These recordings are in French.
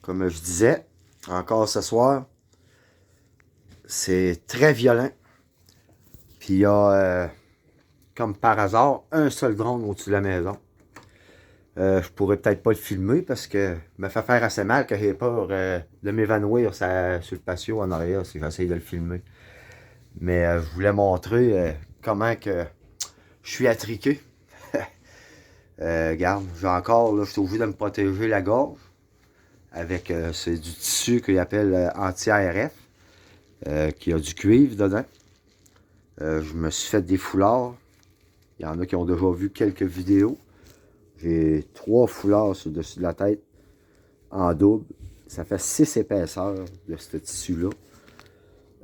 comme je disais, encore ce soir, c'est très violent. Puis il y a, comme par hasard, un seul drone au-dessus de la maison. Je pourrais peut-être pas le filmer parce que me fait faire assez mal que j'ai peur de m'évanouir sur le patio en arrière si j'essaye de le filmer. Mais je voulais montrer comment que je suis attriqué. Regarde, j'ai encore, là, je suis obligé de me protéger la gorge avec c'est du tissu qu'ils appellent anti-ARF, qui a du cuivre dedans. Je me suis fait des foulards. Il y en a qui ont déjà vu quelques vidéos. J'ai 3 foulards sur le dessus de la tête en double. Ça fait 6 épaisseurs de ce tissu-là.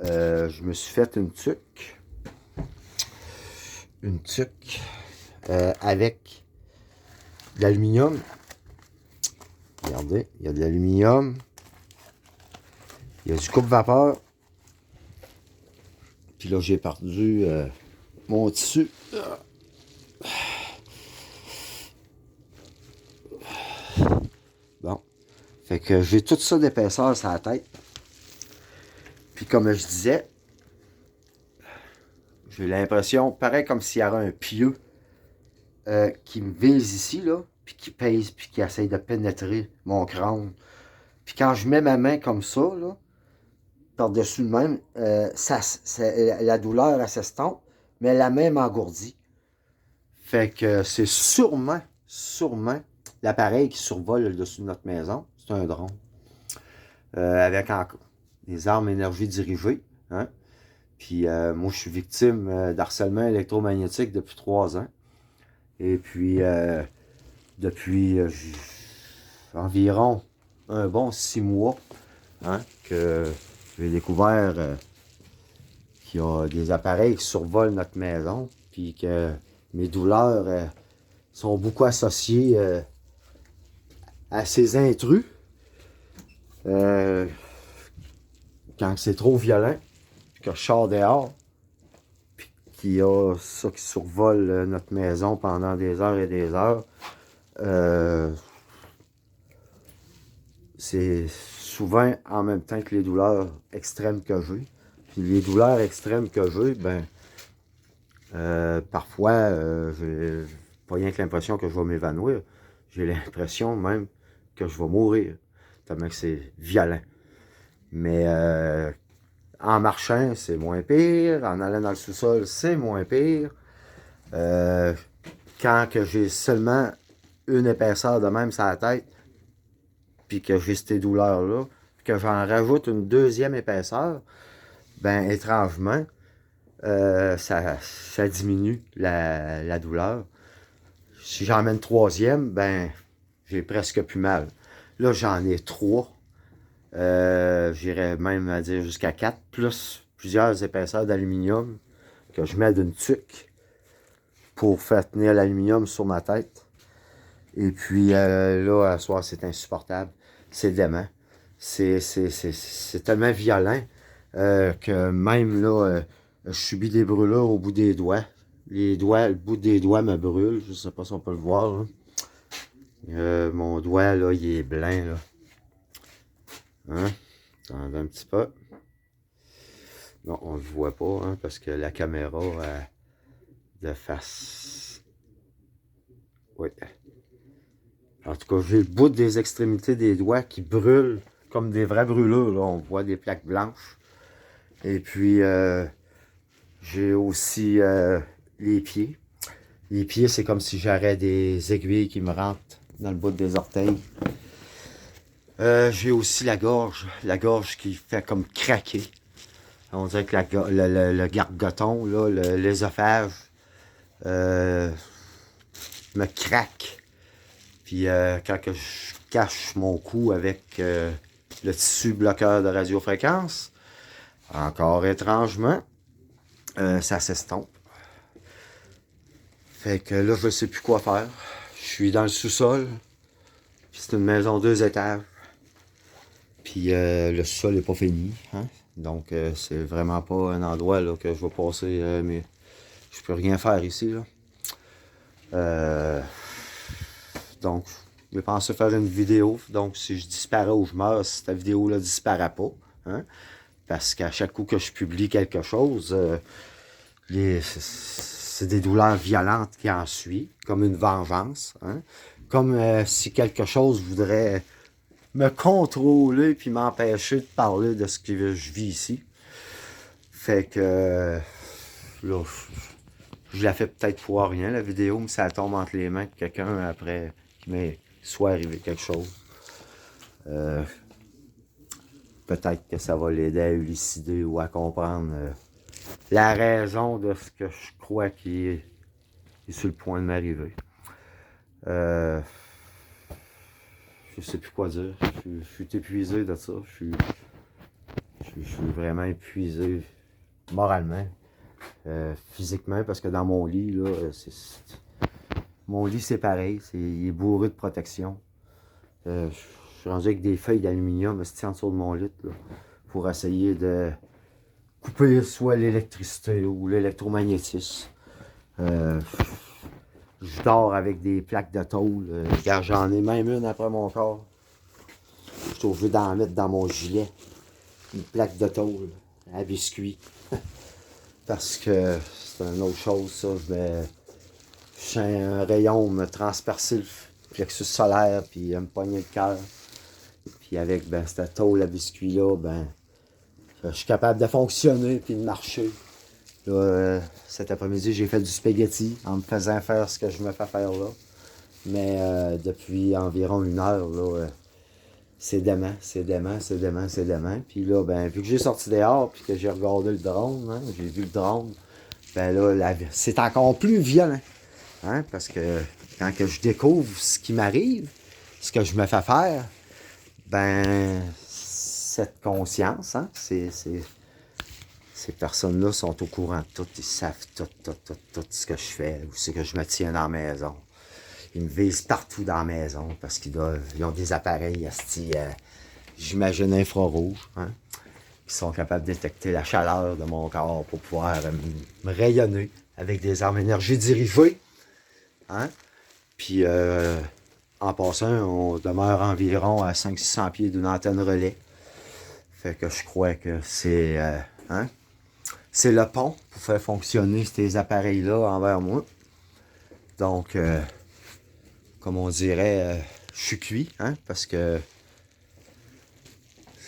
Je me suis fait une tuque. Une tuque avec de l'aluminium. Regardez, il y a de l'aluminium. Il y a du coupe-vapeur. Puis là, j'ai perdu mon tissu. Bon. Fait que j'ai tout ça d'épaisseur sur la tête. Puis comme je disais, j'ai l'impression, pareil comme s'il y avait un pieu qui me vise ici, là, puis qui pèse, puis qui essaye de pénétrer mon crâne. Puis quand je mets ma main comme ça, là, par-dessus le même, la douleur, elle s'estompe, mais la main m'engourdit. Fait que c'est sûrement l'appareil qui survole le dessus de notre maison. C'est un drone. Avec encore des armes énergie dirigées. Hein? Puis moi, je suis victime d'harcèlement électromagnétique depuis 3 ans. Et puis, depuis environ un bon 6 mois, hein, que j'ai découvert qu'il y a des appareils qui survolent notre maison, puis que mes douleurs sont beaucoup associées à ces intrus. Quand c'est trop violent, puis que je sors dehors, puis qu'il y a ça qui survole notre maison pendant des heures et des heures, c'est souvent en même temps que les douleurs extrêmes que j'ai. Puis les douleurs extrêmes que j'ai, ben, parfois, j'ai pas rien que l'impression que je vais m'évanouir. J'ai l'impression même que je vais mourir. Tellement que c'est violent. Mais en marchant, c'est moins pire. En allant dans le sous-sol, c'est moins pire. Quand que j'ai seulement une épaisseur de même sur la tête, puis que j'ai ces douleurs-là, puis que j'en rajoute une deuxième épaisseur, ben étrangement, ça diminue la douleur. Si j'en mets une troisième, ben j'ai presque plus mal. Là, j'en ai 3. J'irais même à dire jusqu'à 4, plus plusieurs épaisseurs d'aluminium que je mets d'une tuque pour faire tenir l'aluminium sur ma tête. Et puis là, à soir, c'est insupportable. C'est dément. C'est tellement violent que même là, je subis des brûlures au bout des doigts. Le bout des doigts me brûle. Je sais pas si on peut le voir. Mon doigt, là, il est blanc, là. Hein? Attendez un petit peu. Non, on ne le voit pas, hein, parce que la caméra de face. Oui. En tout cas, j'ai le bout des extrémités des doigts qui brûlent comme des vraies brûlures. Là. On voit des plaques blanches. Et puis, j'ai aussi les pieds. Les pieds, c'est comme si j'aurais des aiguilles qui me rentrent dans le bout des orteils. J'ai aussi la gorge qui fait comme craquer. On dirait que le gargoton, l'ésophage, me craque. Puis quand que je cache mon cou avec le tissu bloqueur de radiofréquence, encore étrangement, ça s'estompe. Fait que là, je ne sais plus quoi faire. Je suis dans le sous-sol. Puis c'est une maison 2 étages. Puis le sous-sol n'est pas fini. Hein? Donc c'est vraiment pas un endroit là, que je vais passer. Mais je peux rien faire ici. Là. Donc J'ai pensé faire une vidéo, donc si je disparais ou je meurs, cette vidéo-là disparaît pas. Hein? Parce qu'à chaque coup que je publie quelque chose, c'est des douleurs violentes qui en suivent, comme une vengeance. Hein? Comme si quelque chose voudrait me contrôler puis m'empêcher de parler de ce que je vis ici. Fait que là, je la fais peut-être pour rien, la vidéo, mais ça tombe entre les mains de quelqu'un après qu'il soit arrivé quelque chose. Peut-être que ça va l'aider à élucider ou à comprendre la raison de ce que je crois qui est sur le point de m'arriver. Je sais plus quoi dire. Je suis épuisé de ça. Je suis vraiment épuisé moralement, physiquement, parce que dans mon lit, là, mon lit c'est pareil. Il est bourré de protection. Je suis rendu avec des feuilles d'aluminium en dessous de mon lit là, pour essayer de couper soit l'électricité ou l'électromagnétisme. Je dors avec des plaques de tôle. Car j'en ai même une après mon corps. Je suis obligé d'en mettre dans mon gilet. Une plaque de tôle à biscuit. Parce que c'est une autre chose, ça. Je sens un rayon me transpercer le plexus solaire, puis me pogner le cœur. Puis avec cette tôle à biscuit-là, je suis capable de fonctionner puis de marcher. Là, cet après-midi, j'ai fait du spaghetti en me faisant faire ce que je me fais faire là. Mais depuis environ 1 heure, là, c'est dément. Puis là, vu que j'ai sorti dehors puis que j'ai regardé le drone, hein, j'ai vu le drone, là, c'est encore plus violent. Hein, parce que quand que je découvre ce qui m'arrive, ce que je me fais faire, cette conscience, hein, ces personnes-là sont au courant de tout, ils savent tout ce que je fais, où c'est que je me tiens dans la maison. Ils me visent partout dans la maison parce qu'ils ont des appareils, j'imagine infrarouges, hein, qui sont capables de détecter la chaleur de mon corps pour pouvoir me rayonner avec des armes énergie dirigées. Hein? Puis, en passant, on demeure environ à 500-600 pieds d'une antenne relais. Fait que je crois que c'est c'est le pont pour faire fonctionner ces appareils-là envers moi. Donc, comme on dirait, je suis cuit, hein, parce que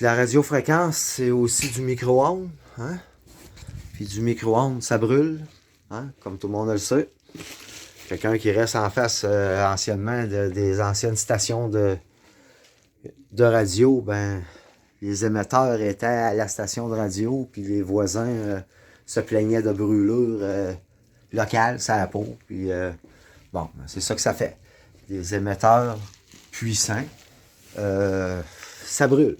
la radiofréquence, c'est aussi du micro-ondes. Hein? Puis du micro-ondes, ça brûle, hein, comme tout le monde le sait. Quelqu'un qui reste en face anciennement des anciennes stations de radio, les émetteurs étaient à la station de radio, puis les voisins se plaignaient de brûlures locales, ça la peau. Puis c'est ça que ça fait. Des émetteurs puissants, ça brûle.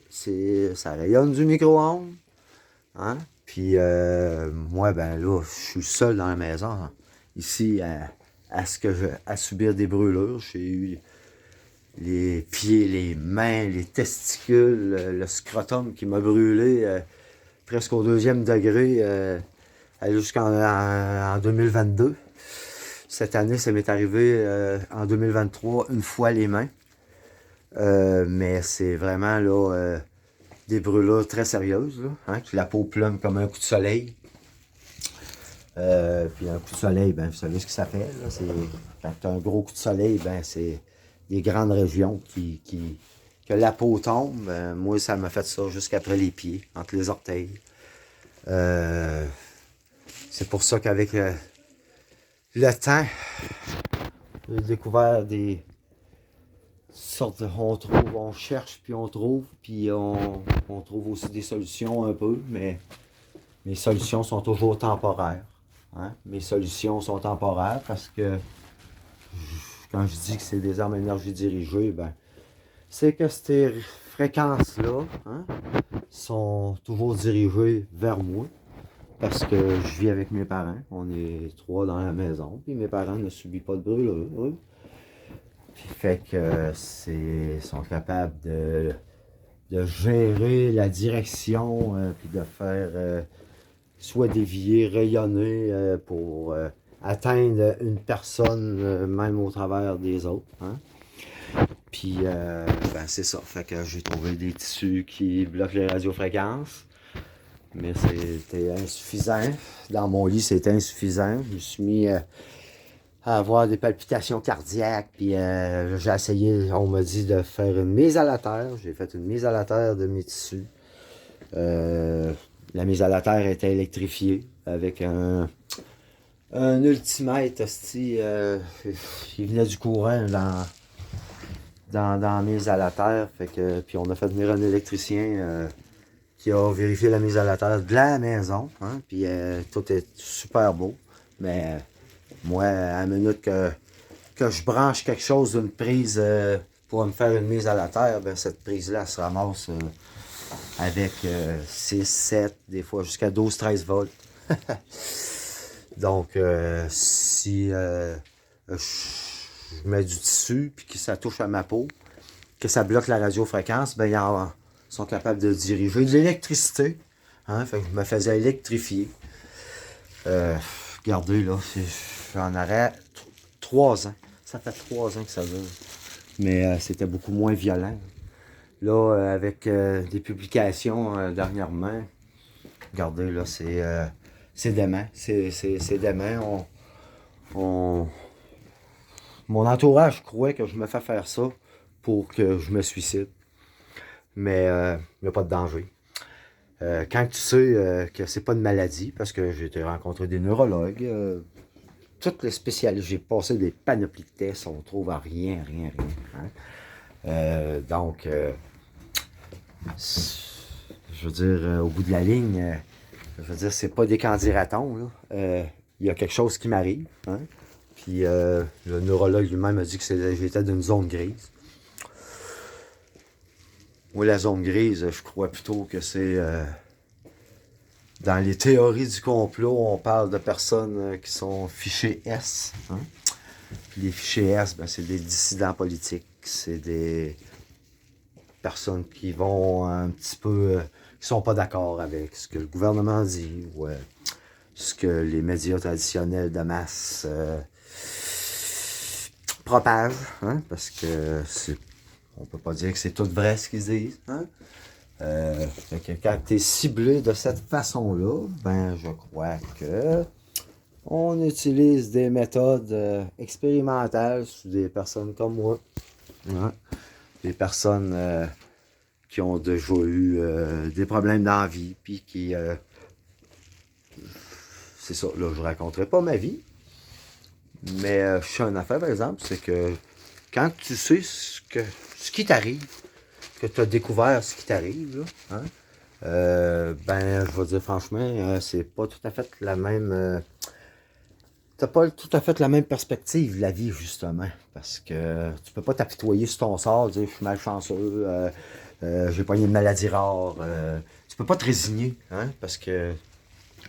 Ça rayonne du micro-ondes. Hein? Puis moi, là, je suis seul dans la maison, hein, ici, à subir des brûlures. J'ai eu les pieds, les mains, les testicules, le scrotum qui m'a brûlé presque au 2e degré jusqu'en 2022. Cette année, ça m'est arrivé en 2023 une fois les mains. Mais c'est vraiment là des brûlures très sérieuses, là, hein, que la peau plume comme un coup de soleil. Puis un coup de soleil, vous savez ce que ça fait. Là, quand tu as un gros coup de soleil, c'est des grandes régions que la peau tombe. Moi, ça m'a fait ça jusqu'après les pieds, entre les orteils. C'est pour ça qu'avec le temps, j'ai découvert des sortes on cherche, puis on trouve, puis on trouve aussi des solutions un peu, mais mes solutions sont toujours temporaires. Hein? Mes solutions sont temporaires parce que quand je dis que c'est des armes énergie dirigées, c'est que ces fréquences-là, hein, sont toujours dirigées vers moi. Parce que je vis avec mes parents. On est 3 dans la maison. Puis mes parents ne subissent pas de brûlure. Hein? Puis fait que sont capables de gérer la direction, puis de faire soit dévier, rayonner pour atteindre une personne, même au travers des autres. Hein? Puis, ben c'est ça. Fait que j'ai trouvé des tissus qui bloquent les radiofréquences. Mais c'était insuffisant. Dans mon lit, c'était insuffisant. Je me suis mis à avoir des palpitations cardiaques. Puis j'ai essayé, on m'a dit de faire une mise à la terre. J'ai fait une mise à la terre de mes tissus. La mise à la terre était électrifiée avec un ultimètre. Hostie, il venait du courant dans la mise à la terre. Fait que, puis on a fait venir un électricien qui a vérifié la mise à la terre de la maison. Hein, puis tout est super beau. Mais moi, à la minute que je branche quelque chose d'une prise pour me faire une mise à la terre, ben, cette prise-là se ramasse avec 6, 7, des fois jusqu'à 12, 13 volts. Donc, si je mets du tissu puis que ça touche à ma peau, que ça bloque la radiofréquence, ben, ils sont capables de diriger de l'électricité. Hein, fait que je me faisais électrifier. Regardez, là, j'en aurais 3 ans. Ça fait 3 ans que ça dure. Mais c'était beaucoup moins violent. Là, avec des publications dernièrement, regardez, là, c'est dément. C'est dément. Mon entourage croit que je me fais faire ça pour que je me suicide. Mais il n'y a pas de danger. Quand tu sais que c'est pas une maladie, parce que j'ai été rencontrer des neurologues, toutes les spécialistes, j'ai passé des panoplies de tests, on trouve à rien. Hein? Donc, je veux dire, au bout de la ligne, je veux dire, c'est pas des candidatons, là. Il y a quelque chose qui m'arrive, hein? Puis le neurologue lui-même a dit que j'étais d'une zone grise. Moi, la zone grise, je crois plutôt que c'est... dans les théories du complot, on parle de personnes qui sont fichées S. Hein? Puis les fichés S, ben, c'est des dissidents politiques. C'est des personnes qui vont un petit peu... qui sont pas d'accord avec ce que le gouvernement dit ou ce que les médias traditionnels de masse propagent. Hein? Parce que on peut pas dire que c'est tout vrai ce qu'ils disent. Hein? Fait que quand tu es ciblé de cette façon-là, ben je crois que on utilise des méthodes expérimentales sur des personnes comme moi. Hein? Des personnes qui ont déjà eu des problèmes dans la vie, puis qui... c'est ça, là, je raconterai pas ma vie, mais je sais une affaire, par exemple, c'est que quand tu sais ce qui t'arrive, que tu as découvert ce qui t'arrive, là, hein, ben, je vais dire franchement, c'est pas tout à fait la même... t'as pas tout à fait la même perspective de la vie, justement, parce que tu peux pas t'apitoyer sur ton sort, dire « je suis malchanceux, j'ai pogné une maladie rare. Tu peux pas te résigner, hein, parce que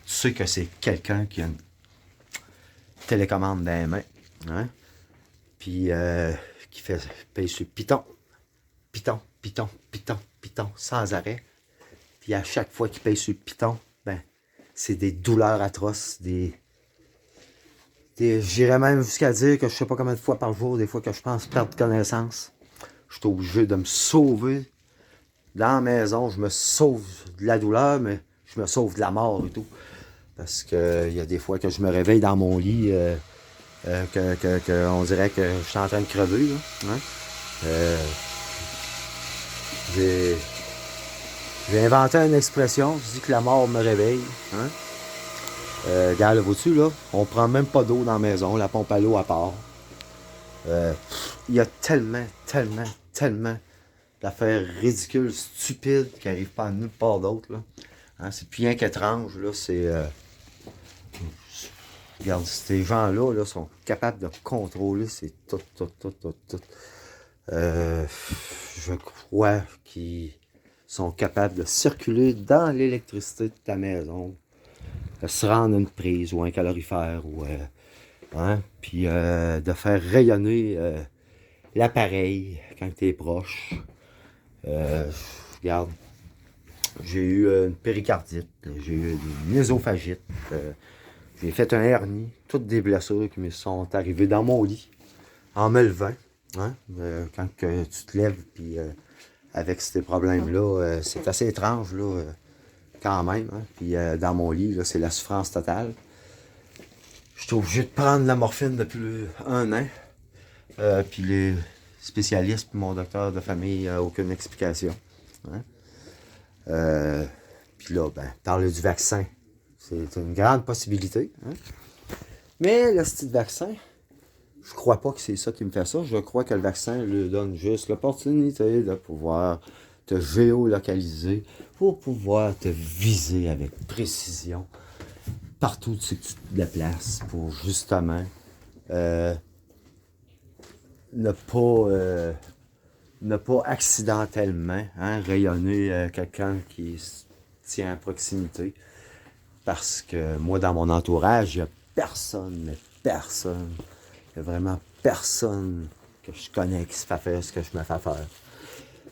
tu sais que c'est quelqu'un qui a une télécommande dans les mains, hein, puis qui fait paye sur piton, sans arrêt. Puis à chaque fois qu'il paye sur le piton, ben, c'est des douleurs atroces, j'irais même jusqu'à dire que je sais pas combien de fois par jour, des fois que je pense perdre connaissance. Je suis obligé de me sauver dans la maison. Je me sauve de la douleur, mais je me sauve de la mort et tout. Parce que il y a des fois que je me réveille dans mon lit, on dirait que je suis en train de crever. Là, hein? J'ai inventé une expression, je dis que la mort me réveille. Hein? Regarde, vois-tu, là, on prend même pas d'eau dans la maison, la pompe à l'eau à part. Il y a tellement d'affaires ridicules, stupides, qui n'arrivent pas à nulle part d'autre. Là. Hein, c'est plus rien qu'étrange, là, c'est... regarde, ces gens-là là, sont capables de contrôler, c'est tout. Je crois qu'ils sont capables de circuler dans l'électricité de ta maison, de se rendre à une prise ou un calorifère, ou, hein, puis de faire rayonner l'appareil quand tu es proche. Regarde, j'ai eu une péricardite, j'ai eu une œsophagite, j'ai fait un hernie, toutes des blessures qui me sont arrivées dans mon lit, en me levant. Hein? Quand que tu te lèves, puis avec ces problèmes-là, c'est assez étrange, là, quand même. Hein? Puis dans mon lit, là, c'est la souffrance totale. Je suis obligé de prendre la morphine depuis 1 an. Puis les spécialistes, puis mon docteur de famille, aucune explication. Hein? Puis là, ben, parler du vaccin, c'est une grande possibilité. Hein? Mais le style vaccin, je crois pas que c'est ça qui me fait ça. Je crois que le vaccin lui donne juste l'opportunité de pouvoir te géolocaliser pour pouvoir te viser avec précision partout où tu te déplaces pour justement ne pas accidentellement rayonner quelqu'un qui se tient à proximité. Parce que moi, dans mon entourage, il n'y a personne, mais personne, il n'y a vraiment personne que je connais qui se fait faire ce que je me fais faire.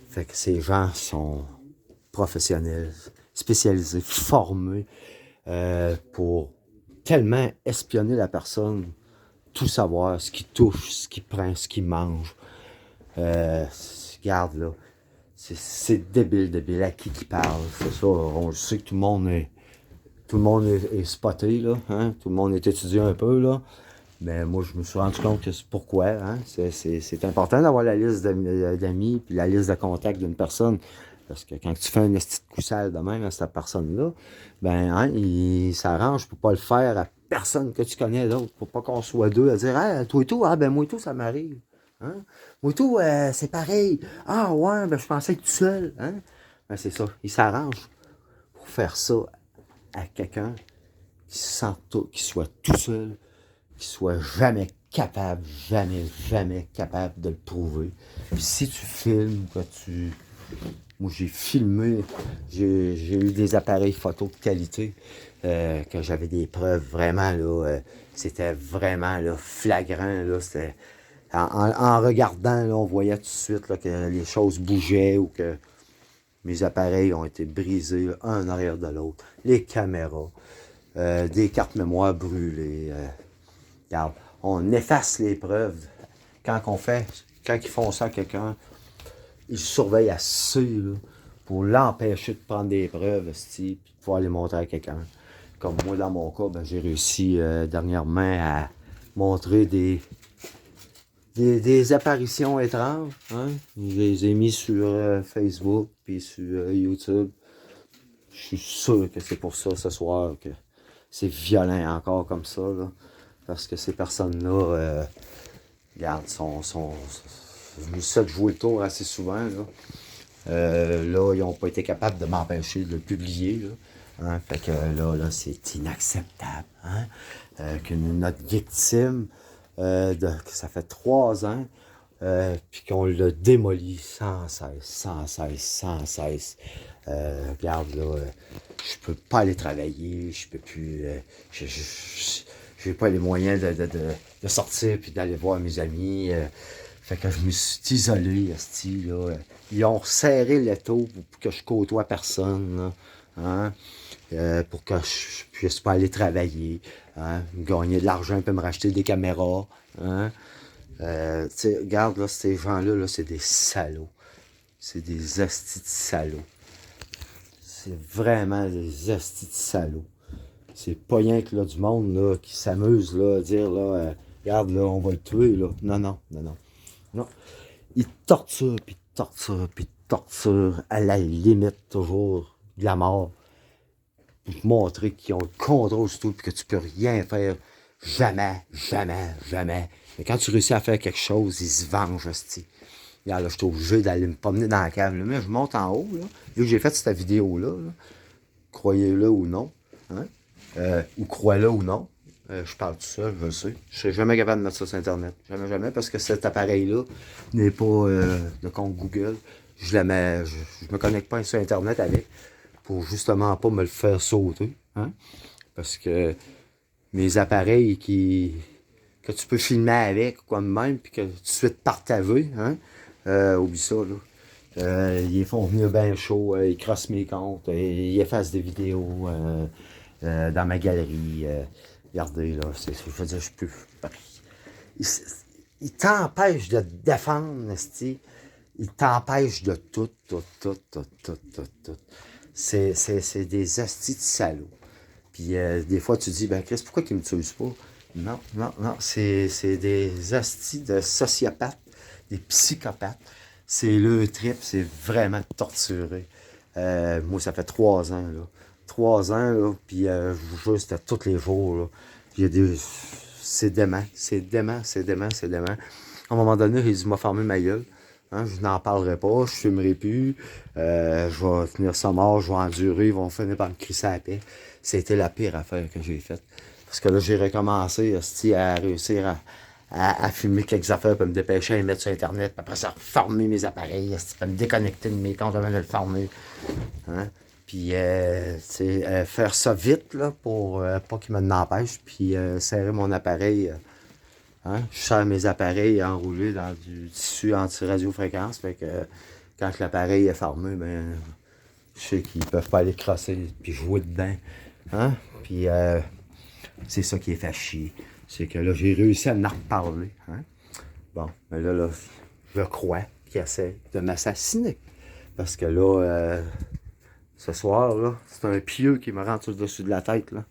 Fait que ces gens sont professionnels, spécialisés, formés pour tellement espionner la personne, tout savoir, ce qu'il touche, ce qu'il prend, ce qu'il mange. Regarde là, c'est débile, à qui parle, c'est ça, on sait que tout le monde est spoté, là, hein? Tout le monde est étudié un peu, là. Mais moi, je me suis rendu compte que c'est pourquoi. Hein? C'est important d'avoir la liste d'amis puis la liste de contacts d'une personne. Parce que quand tu fais un esti de coup sale de même à cette personne-là, ben, hein, il s'arrange pour pas le faire à personne que tu connais d'autre. Pour pas qu'on soit deux à dire, ah, toi et tout, ah, ben, moi et tout, ça m'arrive. Hein? Moi et tout, c'est pareil. Ah, ouais, ben, je pensais être tout seul. Hein? Ben, c'est ça. Il s'arrange pour faire ça à quelqu'un qui soit tout seul, qui soit jamais capable de le prouver. Puis si tu filmes, moi j'ai filmé, j'ai eu des appareils photo de qualité, que j'avais des preuves vraiment, là, c'était vraiment là, flagrant, là, c'était... En regardant, là, on voyait tout de suite là, que les choses bougeaient ou que mes appareils ont été brisés, là, un en arrière de l'autre. Les caméras, des cartes mémoire brûlées. Regarde, on efface les preuves. Quand ils font ça à quelqu'un, ils surveillent assez là, pour l'empêcher de prendre des preuves, puis de pouvoir les montrer à quelqu'un. Comme moi, dans mon cas, ben, j'ai réussi dernièrement à montrer des apparitions étranges. Hein? Je les ai mis sur Facebook puis sur YouTube. Je suis sûr que c'est pour ça ce soir que c'est violent encore comme ça. Là, parce que ces personnes-là, regarde, je me suis fait jouer le tour assez souvent. Là, ils n'ont pas été capables de m'empêcher de le publier. Là. Hein? Fait que là, c'est inacceptable. Hein? Notre victime, que ça fait 3 ans, puis qu'on le démolit sans cesse. Regarde, là, je peux pas aller travailler, je peux plus... j'ai pas les moyens de sortir puis d'aller voir mes amis. Fait que je me suis isolé, là. Ils ont serré l'étau pour que je côtoie personne, là, hein? Pour que je puisse pas aller travailler, hein? Gagner de l'argent puis me racheter des caméras. Hein? Regarde, là, ces gens-là, là, c'est des salauds. C'est des astis de salauds. C'est vraiment des astis de salauds. C'est pas rien que là, du monde là, qui s'amuse là, à dire là, regarde là, on va le tuer là. Non. Ils torturent, puis torturent à la limite toujours de la mort. Pour te montrer qu'ils ont le contrôle sur tout et que tu peux rien faire. Jamais. Mais quand tu réussis à faire quelque chose, ils se vengent, hostie. Là, je suis obligé d'aller me promener dans la cave. Là. Mais je monte en haut, là. Vu que j'ai fait cette vidéo-là, là, croyez-le ou non, hein? Ou croyez-le ou non, je parle tout seul, je le sais. Je serai jamais capable de mettre ça sur Internet. Jamais, parce que cet appareil-là n'est pas de compte Google. Je me connecte pas sur Internet avec pour justement pas me le faire sauter. Hein? Parce que mes appareils que tu peux filmer avec, quoi de même, puis que tout de suite partager, hein? Oublie ça, là. Ils font venir bien chaud, ils crossent mes comptes, ils effacent des vidéos dans ma galerie. Regardez, là, je veux dire, je peux. il t'empêche de te défendre, esti. Il t'empêche de tout, tout, tout, tout, tout, tout, tout. C'est des hosties de salauds. Puis des fois, tu te dis, ben Chris, pourquoi qu'ils me tuent pas? Non, non, non, c'est des hosties de sociopathes, des psychopathes. C'est le trip, c'est vraiment torturé. Moi, ça fait 3 ans, là. 3 ans, là, puis je vous jure, c'était tous les jours, là. Il y a des... C'est dément, c'est dément, c'est dément, c'est dément. À un moment donné, il dit, m'a fermé ma gueule. Hein, je n'en parlerai pas, je fumerai plus, je vais tenir ça mort, je vais endurer, ils vont finir par me crisser à la paix. C'était la pire affaire que j'ai faite. Parce que là, j'ai recommencé à réussir à filmer quelques affaires, puis me dépêcher à les mettre sur Internet, puis après ça, fermer mes appareils, puis me déconnecter de mes comptes avant de le fermer. Hein? Puis, faire ça vite, là, pour pas qu'il me n'empêche, puis serrer mon appareil. Hein? Je serre mes appareils enroulés dans du tissu anti-radiofréquence, fait que quand l'appareil est fermé, ben, je sais qu'ils peuvent pas aller crosser puis jouer dedans. Hein? Puis, c'est ça qui est fait chier. C'est que là, j'ai réussi à en reparler. Hein? Bon, mais là, je crois qu'il essaie de m'assassiner. Parce que là, ce soir, là, c'est un pieu qui me rentre au-dessus de la tête, là.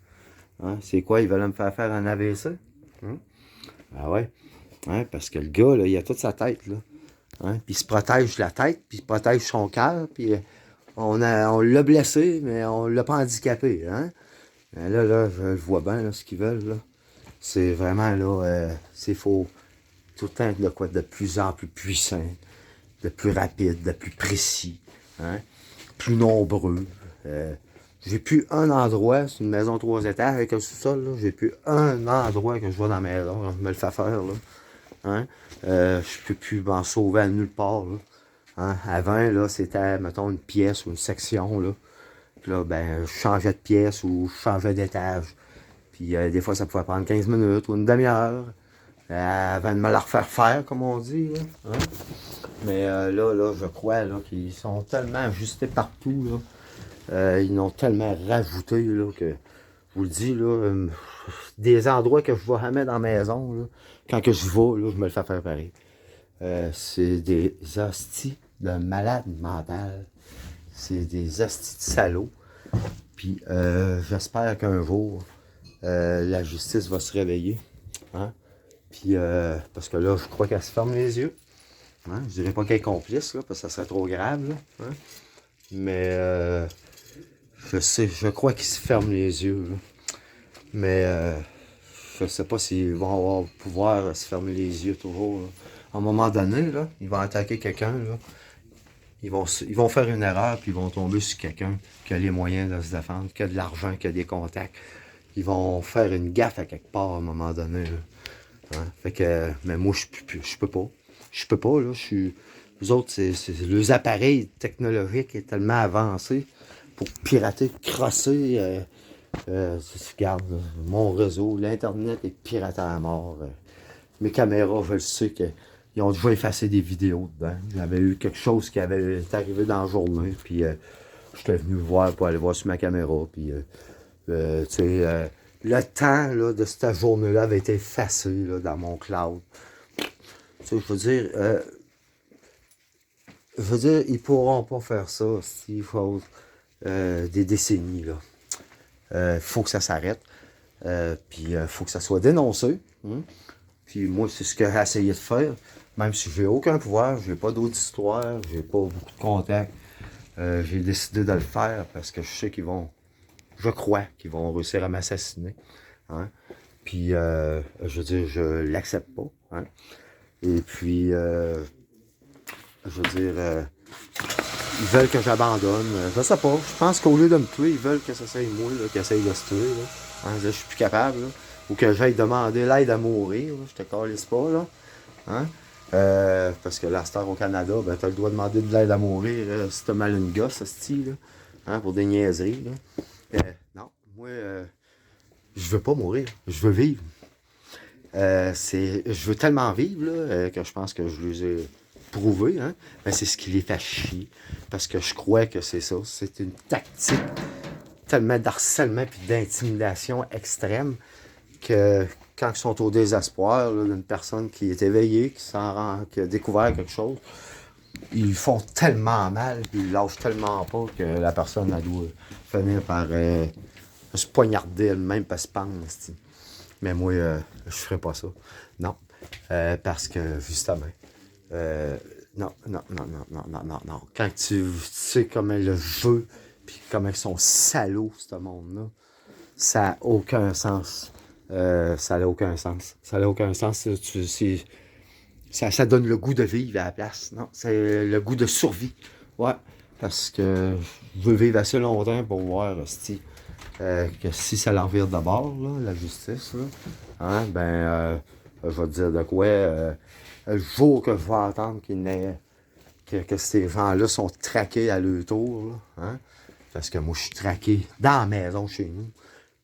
Hein? C'est quoi? Ils veulent me faire un AVC? Hein? Ah ouais? Hein? Parce que le gars, là, il a toute sa tête, là. Hein? Puis il se protège la tête, puis il se protège son cœur, puis on l'a blessé, mais on l'a pas handicapé, hein? Mais là, je vois bien, là, ce qu'ils veulent, là. C'est vraiment, là, c'est faux. Tout le temps de quoi de plus en plus puissant, de plus rapide, de plus précis, hein? Plus nombreux. J'ai plus un endroit, c'est une maison 3 étages avec un sous-sol, là. J'ai plus un endroit que je vois dans la maison, je me le fais faire, là. Hein? Je peux plus m'en sauver à nulle part, là. Hein? Avant, là, c'était, mettons, une pièce ou une section, là. Puis là, ben, je changeais de pièce ou je changeais d'étage. Puis des fois, ça pouvait prendre 15 minutes ou une demi-heure avant de me la refaire faire, comme on dit. Là, hein? Mais là, je crois là, qu'ils sont tellement ajustés partout. Là. Ils l'ont tellement rajouté là, que, je vous le dis, là, des endroits que je vois jamais dans la maison, là, quand que je vais, là, je me le fais faire pareil. C'est des hosties de malade mental. C'est des hosties de salauds. Puis j'espère qu'un jour, la justice va se réveiller. Hein? Puis, parce que là, je crois qu'elle se ferme les yeux. Hein? Je dirais pas qu'elle est complice, là, parce que ça serait trop grave. Là, hein? Mais je crois qu'ils se ferment les yeux. Là. Mais je sais pas s'ils vont avoir pouvoir se fermer les yeux toujours. Là. À un moment donné, là, ils vont attaquer quelqu'un. Là. Ils vont faire une erreur, puis ils vont tomber sur quelqu'un qui a les moyens de se défendre, qui a de l'argent, qui a des contacts. Ils vont faire une gaffe à quelque part à un moment donné. Là. Hein? Fait que, mais moi, je peux pas. Je peux pas, là. Les autres, les appareils technologiques est tellement avancé pour pirater, crosser. Regarde, mon réseau, l'Internet est piraté à mort. Mes caméras, je le sais qu'ils ont déjà effacé des vidéos dedans. J'avais eu quelque chose qui avait été arrivé dans la journée, puis j'étais venu voir pour aller voir sur ma caméra, puis tu sais, le temps là, de cette journée-là avait été effacé là, dans mon cloud. Tu sais, je veux dire, ils pourront pas faire ça s'il faut des décennies, là. Faut que ça s'arrête. Puis faut que ça soit dénoncé. Hein? Puis moi, c'est ce que j'ai essayé de faire. Même si j'ai aucun pouvoir, j'ai pas d'autres histoires, j'ai pas beaucoup de contacts. J'ai décidé de le faire parce que je sais qu'ils vont. Je crois qu'ils vont réussir à m'assassiner. Hein? Puis je veux dire, je l'accepte pas. Hein? Et puis je veux dire, ils veulent que j'abandonne. Je sais pas. Je pense qu'au lieu de me tuer, ils veulent que ça soit moi qui essaye de se tuer. Là. Hein, là, je suis plus capable. Là. Ou que j'aille demander l'aide à mourir. Là. Je te calisse pas. Là. Hein? Parce que la star au Canada, ben, t'as le droit de demander de l'aide à mourir si t'as mal une gosse, ce style. Là. Hein, pour des niaiseries. Là. Non, moi, je veux pas mourir. Je veux vivre. Je veux tellement vivre là, que je pense que je les ai prouvé, hein? Mais c'est ce qui les fait chier. Parce que je crois que c'est ça. C'est une tactique tellement d'harcèlement et d'intimidation extrême que quand ils sont au désespoir d'une personne qui est éveillée, qui a découvert quelque chose, ils font tellement mal, ils lâchent tellement pas que la personne, elle doit finir par se poignarder elle-même, pas se pendre. Mais moi, je ferais pas ça. Non. Parce que, justement, non, non, non, non, non, non, non, non. Quand tu sais comment le jeu, puis comment ils sont salauds, ce monde-là, ça n'a aucun sens. Ça n'a aucun sens. Ça n'a aucun sens. Ça donne le goût de vivre à la place. Non, c'est le goût de survie. Ouais. Parce que je veux vivre assez longtemps pour voir que si ça leur vire de bord, là, la justice, là, hein, je vais te dire de quoi. Le jour que je vais entendre que ces gens-là sont traqués à leur tour, là, hein, parce que moi, je suis traqué dans la maison chez nous.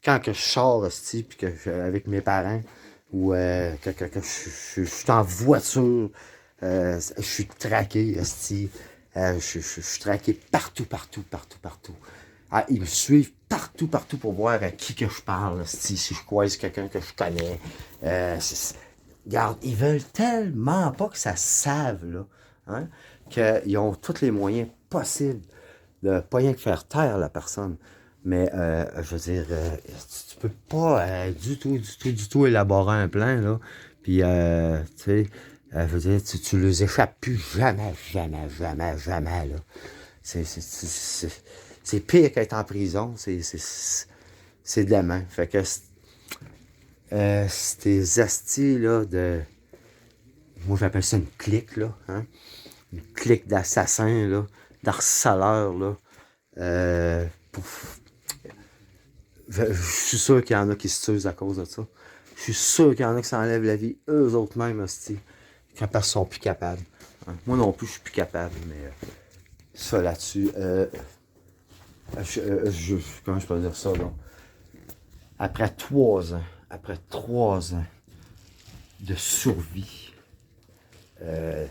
Quand que je sors, puis avec mes parents, ou que je suis en voiture, je suis traqué, je suis traqué partout, partout, partout, partout. Ah, ils me suivent partout, partout pour voir à qui que je parle, si je croise quelqu'un que je connais. Regarde, ils veulent tellement pas que ça se save, là, hein, qu'ils ont tous les moyens possibles de pas rien que faire taire la personne. Mais, je veux dire, tu peux pas du tout élaborer un plan, là. Puis, tu sais, je veux dire, tu les échappes plus jamais, jamais, jamais, jamais, là. C'est pire qu'être en prison. C'est dément. Fait que ces astis, là, moi, j'appelle ça une clique, là, hein. Une clique d'assassins, là, d'harceleurs, là. Je suis sûr qu'il y en a qui se tuent à cause de ça. Je suis sûr qu'il y en a qui s'enlèvent la vie, eux autres mêmes, hostie, quand ils sont plus capables. Hein. Moi non plus, je suis plus capable, mais ça là-dessus. Comment je peux dire ça, là? Après 3 ans de survie, j'ai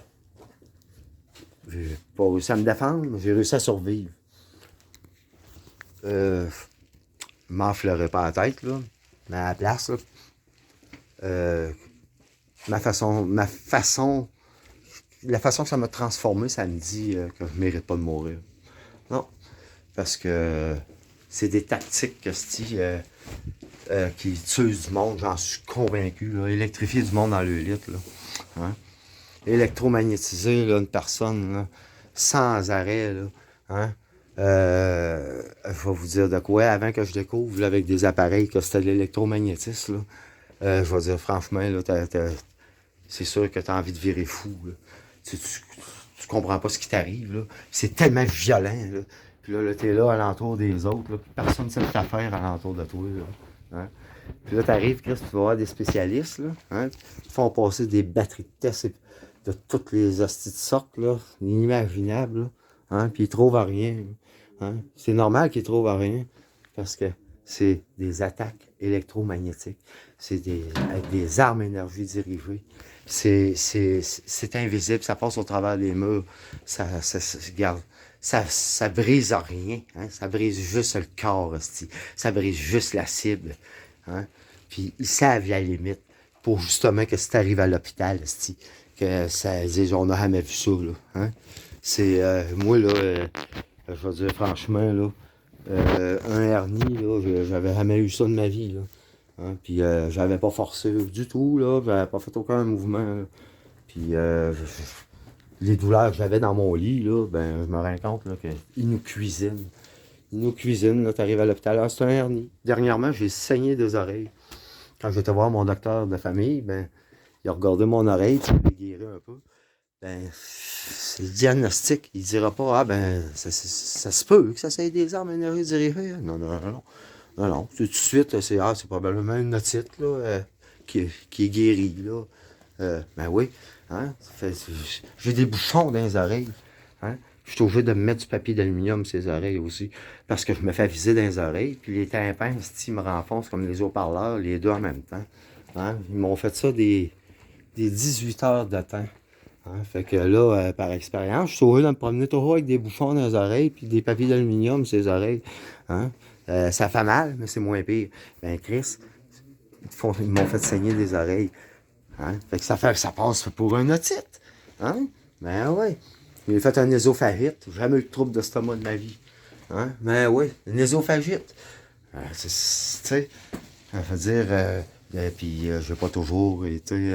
pas réussi à me défendre, mais j'ai réussi à survivre. M'enfleurais pas la tête, là, mais à la place, là, la façon que ça m'a transformé, ça me dit que je mérite pas de mourir. Non, parce que c'est des tactiques qui tuent du monde, j'en suis convaincu, là. Électrifier du monde dans le lit, là. Hein? Électromagnétiser là, une personne là, sans arrêt, là. Hein? Je vais vous dire de quoi, avant que je découvre là, avec des appareils que c'était de l'électromagnétisme, là, je vais dire franchement, là, c'est sûr que tu as envie de virer fou. Là. Tu comprends pas ce qui t'arrive. Là. C'est tellement violent. Là. Puis là, t'es là alentour des autres. Là, puis personne ne sait ta affaire alentour de toi. Là. Hein? Puis là, t'arrives, Chris, tu vas voir des spécialistes. Là, hein? Ils font passer des batteries de tests de toutes les hosties de sortes, là, inimaginables. Là, hein? Puis ils trouvent à rien. Hein? C'est normal qu'ils trouvent à rien. Parce que c'est des attaques électromagnétiques. C'est avec des armes énergie dirigées. C'est invisible, ça passe au travers des murs. Regarde, ça brise rien. Hein? Ça brise juste le corps, hostie. Ça brise juste la cible. Hein? Puis ils savent la limite. Pour justement que si t'arrives à l'hôpital, hostie, que ça dise on n'a jamais vu ça. Là, hein? C'est moi là, je vais dire franchement, là, un hernie, là, j'avais jamais eu ça de ma vie. Là. Hein? Puis j'avais pas forcé du tout, là, j'avais pas fait aucun mouvement. Là. Puis les douleurs que j'avais dans mon lit, là, ben je me rends compte là, qu'ils nous cuisinent. Ils nous cuisinent, là, t'arrives à l'hôpital, c'est un hernie. Dernièrement, j'ai saigné des oreilles. Quand j'étais voir mon docteur de famille, ben, il a regardé mon oreille, il m'a guéri un peu. Ben, c'est le diagnostic. Il dira pas, ah ben, ça se peut que ça soit des armes énergie dirigées. Non, non, non, non. Non, non. Tout de suite, c'est probablement une otite, là, qui est guérie, là. Ben oui. Hein? J'ai des bouchons dans les oreilles. Hein? Je suis obligé de me mettre du papier d'aluminium sur les oreilles aussi. Parce que je me fais viser dans les oreilles. Puis les tympans, ils me renfoncent comme les haut-parleurs, les deux en même temps. Hein? Ils m'ont fait ça des 18 heures de temps. Hein? Fait que là, par expérience, je suis obligé de me promener toujours avec des bouchons dans les oreilles puis des papiers d'aluminium sur les oreilles. Hein? Ça fait mal, mais c'est moins pire. Ben, Chris, Ils m'ont fait saigner des oreilles. Hein? Fait que ça fait que ça passe pour un otite. Hein? Ben ouais. J'ai fait un ésophagyte. Jamais eu de trouble d'estomac de ma vie. Hein? Ben oui, un ésophagyte. Tu sais, ça veut dire... puis j'ai pas toujours été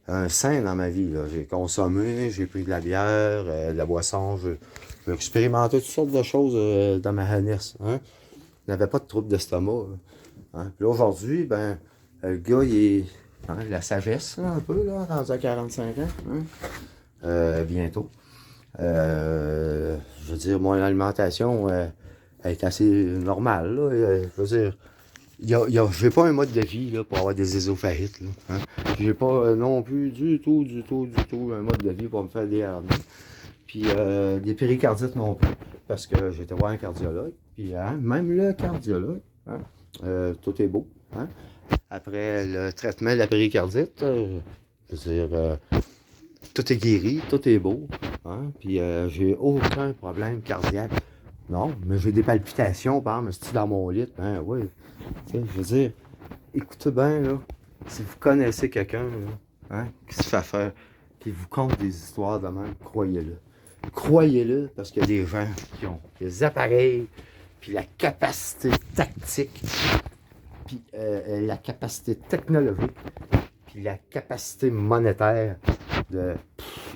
un saint dans ma vie. J'ai consommé, j'ai pris de la bière, de la boisson. J'ai expérimenté toutes sortes de choses dans ma jeunesse. Hein? Je n'avais pas de trouble d'estomac. Hein? Puis là, aujourd'hui, ben, le gars, il est... Hein, la sagesse, là, un peu, là, rendu à 45 ans. Hein? Bientôt. Je veux dire, mon alimentation elle est assez normale. Là. Je veux dire, j'ai pas un mode de vie là, pour avoir des ésophagites. Là, hein. J'ai pas non plus du tout un mode de vie pour me faire des hernies. Puis des péricardites non plus. Parce que j'étais voir un cardiologue. Puis même le cardiologue, hein, tout est beau. Hein. Après le traitement de la péricardite, je veux dire, tout est guéri, tout est beau. Hein? Puis j'ai aucun problème cardiaque. Non, mais j'ai des palpitations, par exemple, si dans mon lit. Ben oui. Je veux dire, écoutez bien, là, si vous connaissez quelqu'un hein, qui se fait faire, qui vous conte des histoires de même, croyez-le. Croyez-le, parce qu'il y a des gens qui ont des appareils, puis la capacité tactique, puis la capacité technologique, puis la capacité monétaire de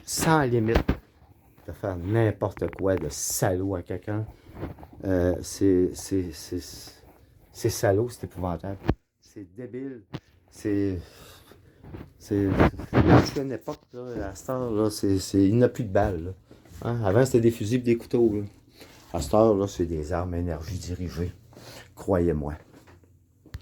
sans limite de faire n'importe quoi de salaud à quelqu'un. C'est salaud, c'est épouvantable. C'est débile. C'est l'ancienne époque, là, à cette heure, là, il n'y a plus de balles. Là. Hein? Avant, c'était des fusils et des couteaux. Là. À cette heure, là, c'est des armes à énergie dirigée. Croyez-moi.